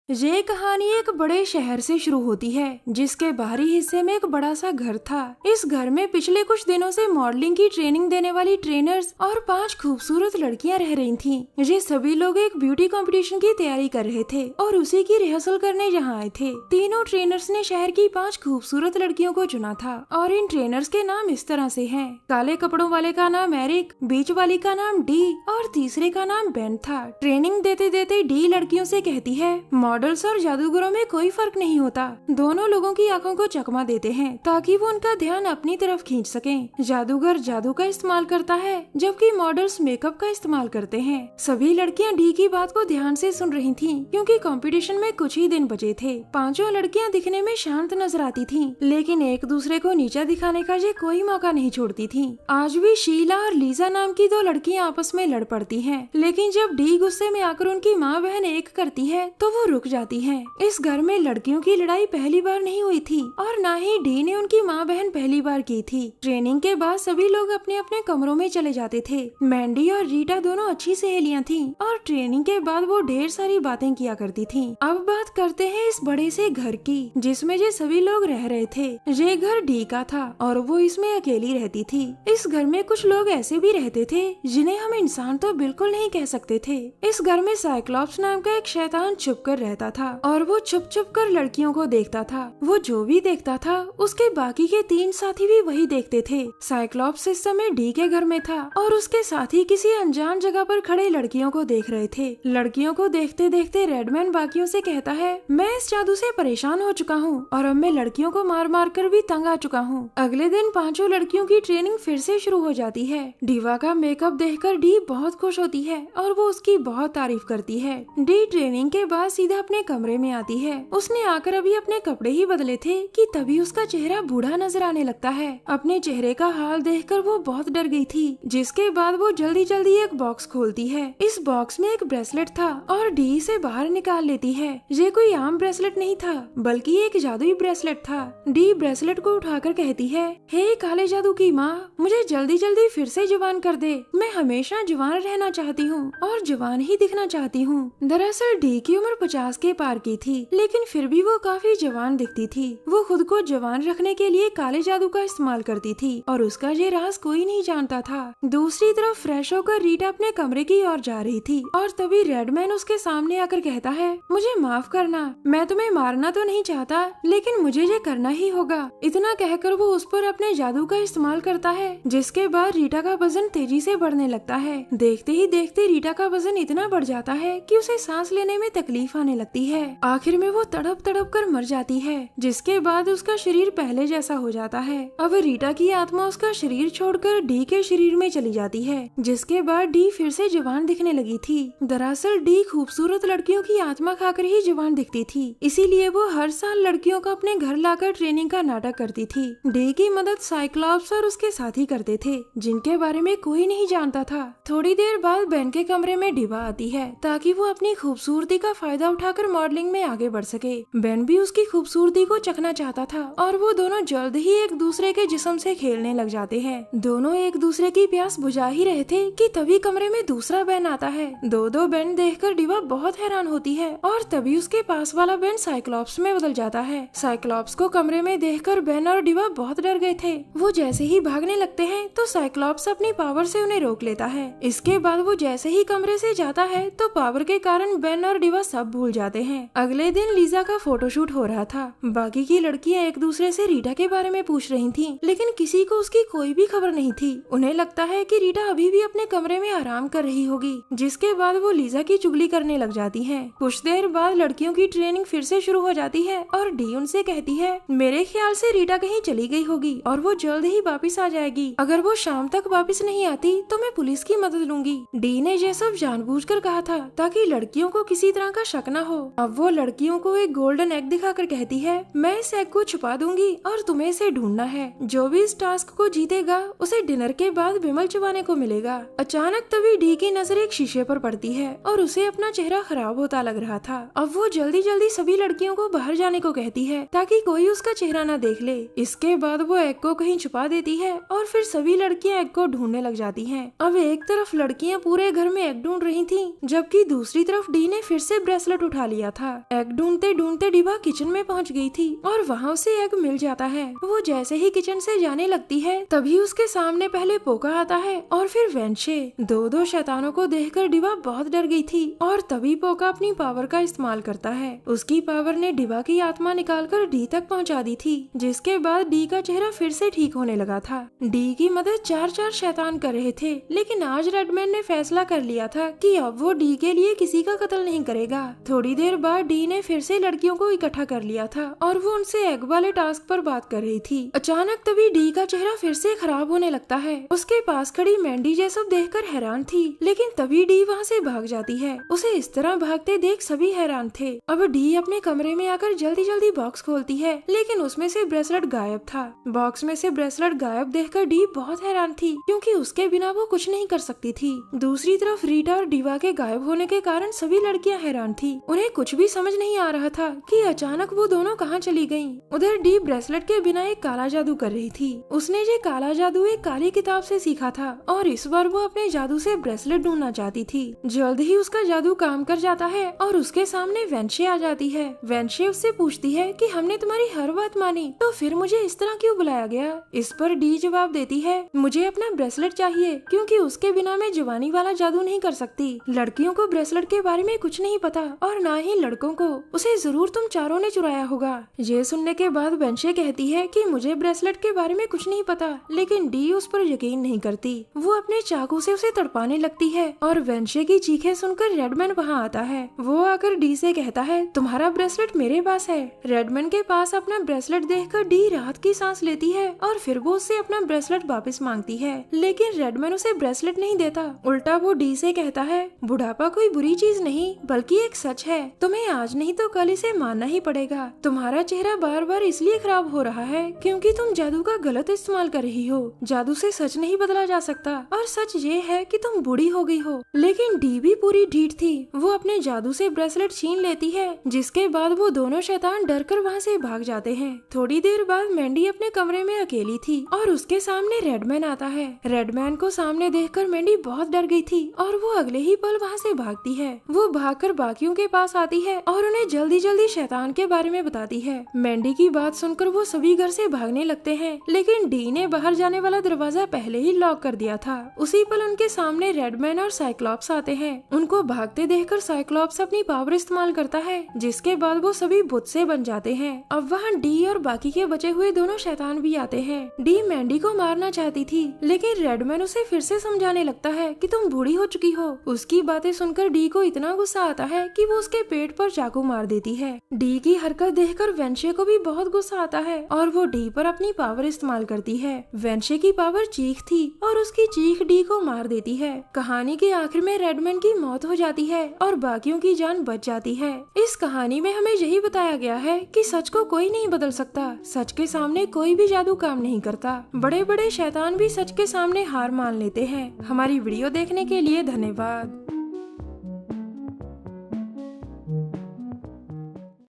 ये कहानी एक बड़े शहर से शुरू होती है जिसके बाहरी हिस्से में एक बड़ा सा घर था। इस घर में पिछले कुछ दिनों से मॉडलिंग की ट्रेनिंग देने वाली ट्रेनर्स और 5 खूबसूरत लड़कियां रह रही थीं। ये सभी लोग एक ब्यूटी कंपटीशन की तैयारी कर रहे थे और उसी की रिहर्सल करने यहाँ आए थे। तीनों ट्रेनर्स ने शहर की 5 खूबसूरत लड़कियों को चुना था और इन ट्रेनर्स के नाम इस तरह से हैं। काले कपड़ों वाले का नाम एरिक, बीच वाली का नाम डी और तीसरे का नाम बेन था। ट्रेनिंग देते देते डी लड़कियों से कहती है, मॉडल्स और जादूगरों में कोई फर्क नहीं होता। दोनों लोगों की आंखों को चकमा देते हैं ताकि वो उनका ध्यान अपनी तरफ खींच सकें। जादूगर जादू का इस्तेमाल करता है जबकि मॉडल्स मेकअप का इस्तेमाल करते हैं। सभी लड़कियां डी की बात को ध्यान से सुन रही थीं क्योंकि कंपटीशन में कुछ ही दिन बचे थे। पांचों लड़कियां दिखने में शांत नजर आती थीं, लेकिन एक दूसरे को नीचा दिखाने का ये कोई मौका नहीं छोड़ती थीं। आज भी शीला और लीजा नाम की 2 लड़कियां आपस में लड़ पड़ती हैं, लेकिन जब डी गुस्से में आकर उनकी माँ बहन एक करती है तो वो रुक जाती है। इस घर में लड़कियों की लड़ाई पहली बार नहीं हुई थी और न ही डी ने उनकी माँ बहन पहली बार की थी। ट्रेनिंग के बाद सभी लोग अपने अपने कमरों में चले जाते थे। मैंडी और रीटा दोनों अच्छी सहेलियां थीं और ट्रेनिंग के बाद वो ढेर सारी बातें किया करती थीं। अब बात करते हैं इस बड़े से घर की जिसमें ये सभी लोग रह रहे थे। ये घर डी का था और वो इसमें अकेली रहती थी। इस घर में कुछ लोग ऐसे भी रहते थे जिन्हें हम इंसान तो बिल्कुल नहीं कह सकते थे। इस घर में साइक्लॉप्स नाम का एक शैतान छुप कर रहता था और वो छुप छुप कर लड़कियों को देखता था। वो जो भी देखता था उसके बाकी के 3 साथी भी वही देखते थे। साइक्लॉप्स इस समय डी के घर में था और उसके साथी किसी अनजान जगह पर खड़े लड़कियों को देख रहे थे। लड़कियों को देखते देखते रेडमैन बाकियों से कहता है, मैं इस जादू से परेशान हो चुका हूँ और अब मैं लड़कियों को मार मार कर भी तंग आ चुका हूँ। अगले दिन 5 लड़कियों की ट्रेनिंग फिर से शुरू हो जाती है। डीवा का मेकअप देखकर डी बहुत खुश होती है और वो उसकी बहुत तारीफ करती है। डी ट्रेनिंग के बाद सीधा अपने कमरे में आती है। उसने आकर अभी अपने कपड़े ही बदले थे कि तभी उसका चेहरा बूढ़ा नजर आने लगता है। अपने चेहरे का हाल देखकर वो बहुत डर गई थी, जिसके बाद वो जल्दी जल्दी एक बॉक्स खोलती है। इस बॉक्स में एक ब्रेसलेट था और डी इसे बाहर निकाल लेती है। ये कोई आम ब्रेसलेट नहीं था बल्कि एक जादुई ब्रेसलेट था। डी ब्रेसलेट को उठाकर कहती है, हे काले जादू की माँ, मुझे जल्दी जल्दी फिर से जवान कर दे। मैं हमेशा जवान रहना चाहती हूँ और जवान ही दिखना चाहती हूँ। दरअसल डी की उम्र 50 के पार की थी, लेकिन फिर भी वो काफी जवान दिखती थी। वो खुद को जवान रखने के लिए काले जादू का इस्तेमाल करती थी और उसका ये राज कोई नहीं जानता था। दूसरी तरफ फ्रेश होकर रीटा अपने कमरे की ओर जा रही थी और तभी रेडमैन उसके सामने आकर कहता है, मुझे माफ करना, मैं तुम्हें मारना तो नहीं चाहता लेकिन मुझे ये करना ही होगा। इतना कहकर वो उस पर अपने जादू का इस्तेमाल करता है, जिसके बाद रीटा का वजन तेजी से बढ़ने लगता है। देखते ही देखते रीटा का वजन इतना बढ़ जाता है कि उसे सांस लेने में तकलीफ आने लगती है। आखिर में वो तड़प तड़प कर मर जाती है, जिसके बाद उसका शरीर पहले जैसा हो जाता है। अब रीटा की आत्मा उसका शरीर छोड़कर डी के शरीर में चली जाती है, जिसके बाद डी फिर से जवान दिखने लगी थी। दरअसल डी खूबसूरत लड़कियों की आत्मा खाकर ही जवान दिखती थी, इसीलिए वो हर साल लड़कियों को अपने घर लाकर ट्रेनिंग का नाटक करती थी। डी की मदद साइक्लॉप्स और उसके साथी करते थे, जिनके बारे में कोई नहीं जानता था। थोड़ी देर बाद बेन के कमरे में डिबा आती है ताकि वो अपनी खूबसूरती का फायदा उठाकर मॉडलिंग में आगे बढ़ सके। बेन भी उसकी खूबसूरती को चखना चाहता था और वो दोनों जल्द ही एक दूसरे के जिस्म से खेलने लग जाते हैं। दोनों एक दूसरे की प्यास बुझा ही रहे थे कि तभी कमरे में दूसरा बेन आता है। दो बेन देखकर डिबा बहुत हैरान होती है और तभी उसके पास वाला बेन साइक्लॉप्स में बदल जाता है। साइक्लॉप्स को कमरे में देखकर बेन और डिबा बहुत डर गए थे। वो जैसे ही भागने लगते हैं तो साइक्लॉप्स अपनी पावर से उन्हें रोक लेता है। इसके बाद वो जैसे ही कमरे से जाता है तो पावर के कारण बेन और डिबा सब भूल जाते हैं। अगले दिन लीजा का फोटोशूट हो रहा था। बाकी की लड़कियां एक दूसरे से रीटा के बारे में पूछ रही थीं, लेकिन किसी को उसकी कोई भी खबर नहीं थी। उन्हें लगता है कि रीटा अभी भी अपने कमरे में आराम कर रही होगी, जिसके बाद वो लीजा की चुगली करने लग जाती है। कुछ देर बाद लड़कियों की ट्रेनिंग फिर से शुरू हो जाती है और डी उनसे कहती है, मेरे ख्याल से रीटा कहीं चली गई होगी और वो जल्द ही वापिस आ जाएगी। अगर वो शाम तक वापिस नहीं आती तो मैं पुलिस की मदद लूंगी। डी ने ये सब जानबूझकर कहा था ताकि लड़कियों को किसी तरह का शक न हो। अब वो लड़कियों को एक गोल्डन एग दिखाकर कहती है, मैं इस एग को छुपा दूंगी और तुम्हें इसे ढूंढना है। जो भी इस टास्क को जीतेगा उसे डिनर के बाद विमल चबाने को मिलेगा। अचानक तभी डी की नजर एक शीशे पर पड़ती है और उसे अपना चेहरा खराब होता लग रहा था। अब वो जल्दी जल्दी सभी लड़कियों को बाहर जाने को कहती है ताकि कोई उसका चेहरा न देख ले। इसके बाद वो एग को कहीं छुपा देती है और फिर सभी लड़कियां एग को ढूंढने लग जाती हैं। अब एक तरफ लड़कियां पूरे घर में एग ढूंढ रही थीं, जबकि दूसरी तरफ डी ने फिर से ब्रेसलेट उठा लिया था। एग ढूंढते ढूंढते डिबा किचन में पहुंच गई थी और वहाँ उसे एग मिल जाता है। वो जैसे ही किचन से जाने लगती है तभी उसके सामने पहले पोका आता है और फिर वेंशे। दो शैतानों को देखकर डिबा बहुत डर गई थी और तभी पोका अपनी पावर का इस्तेमाल करता है। उसकी पावर ने डिबा की आत्मा निकालकर डी तक पहुंचा दी थी, जिसके बाद डी का चेहरा फिर से ठीक होने लगा था। डी की मदद चार शैतान कर रहे थे, लेकिन आज रेडमैन ने फैसला कर लिया था कि अब वो डी के लिए किसी का कत्ल नहीं करेगा। थोड़ी देर बाद डी ने फिर से लड़कियों को इकट्ठा कर लिया था और वो उनसे एग वाले टास्क पर बात कर रही थी। अचानक तभी डी का चेहरा फिर से खराब होने लगता है। उसके पास खड़ी मैंडी ये सब देखकर हैरान थी, लेकिन तभी डी वहाँ से भाग जाती है। उसे इस तरह भागते देख सभी हैरान थे। अब डी अपने कमरे में आकर जल्दी जल्दी बॉक्स खोलती है, लेकिन उसमें से ब्रेसलेट गायब था। बॉक्स में से ब्रेसलेट गायब देखकर डी बहुत हैरान थी, क्योंकि उसके बिना वो कुछ नहीं कर सकती थी। दूसरी तरफ रीटा और डिवा के गायब होने के कारण सभी लड़कियां हैरान थी। उन्हें कुछ भी समझ नहीं आ रहा था कि अचानक वो दोनों कहाँ चली गईं। उधर डी ब्रेसलेट के बिना एक काला जादू कर रही थी। उसने ये काला जादू एक काली किताब से सीखा था और इस बार वो अपने जादू से ब्रेसलेट ढूंढना चाहती थी। जल्द ही उसका जादू काम कर जाता है और उसके सामने वेंशे आ जाती है। वेंशे उससे पूछती है कि हमने तुम्हारी हर बात मानी, तो फिर मुझे इस तरह क्यों बुलाया गया। इस पर डी जवाब देती है, मुझे अपना ब्रेसलेट चाहिए, क्योंकि उसके बिना मैं जवानी वाला जादू नहीं कर सकती। लड़कियों को ब्रेसलेट के बारे में कुछ नहीं पता और ना ही लड़कों को। उसे जरूर तुम चारों ने चुराया होगा। ये सुनने के बाद वेंशे कहती है कि मुझे ब्रेसलेट के बारे में कुछ नहीं पता, लेकिन डी उस पर यकीन नहीं करती। वो अपने चाकू से उसे तड़पाने लगती है और वेंशे की चीखें सुनकर रेडमैन वहाँ आता है। वो आकर डी से कहता है, तुम्हारा ब्रेसलेट मेरे पास है। रेडमैन के पास अपना ब्रेसलेट देखकर डी राहत की सांस लेती है और फिर वो उससे अपना ब्रेसलेट वापस मांगती है, लेकिन रेडमैन उसे ब्रेसलेट नहीं देता। उल्टा वो डी से कहता है, बुढ़ापा कोई बुरी चीज नहीं बल्कि एक सच है। तुम्हें आज नहीं तो कल इसे मानना ही पड़ेगा। तुम्हारा चेहरा बार बार इसलिए खराब हो रहा है क्योंकि तुम जादू का गलत इस्तेमाल कर रही हो। जादू से सच नहीं बदला जा सकता और सच ये है कि तुम बूढ़ी हो गई हो। लेकिन डी भी पूरी ढीठ थी। वो अपने जादू से ब्रेसलेट छीन लेती है, जिसके बाद वो दोनों शैतान डर कर वहाँ से भाग जाते हैं। थोड़ी देर बाद मैंडी अपने कमरे में अकेली थी और उसके सामने रेडमैन आता है। रेडमैन को सामने देखकर मैंडी बहुत डर गई थी और वो अगले ही पल वहाँ से भागती है। वो भागकर बाकियों के पास आती है और उन्हें जल्दी जल्दी शैतान के बारे में बताती है। मैंडी की बात सुनकर वो सभी घर से भागने लगते हैं, लेकिन डी ने बाहर जाने वाला दरवाजा पहले ही लॉक कर दिया था। उसी पल उनके सामने रेडमैन और साइक्लॉप्स आते हैं। उनको भागते देखकर साइक्लॉप्स अपनी पावर इस्तेमाल करता है, जिसके बाद वो सभी बुत से बन जाते हैं। अब वहाँ डी और बाकी के बचे हुए दोनों शैतान भी आते हैं। डी मैंडी को मारना चाहती थी, लेकिन रेडमैन उसे फिर से समझाने लगता है कि तुम बूढ़ी हो चुकी हो। उसकी बातें सुनकर डी को इतना गुस्सा आता है कि वो उसके पेट पर चाकू मार देती है। डी की हरकत देखकर वेंशे को भी बहुत गुस्सा आता है और वो डी पर अपनी पावर इस्तेमाल करती है। वेंशे की पावर चीख थी और उसकी चीख डी को मार देती है। कहानी के आखिर में रेडमैन की मौत हो जाती है और बाकियों की जान बच जाती है। इस कहानी में हमें यही बताया गया है कि सच को कोई नहीं बदल सकता। सच के सामने कोई भी जादू काम नहीं करता। बड़े बड़े शैतान भी सच के सामने हार मान लेते हैं। हमारी वीडियो देखने के लिए धन्यवाद।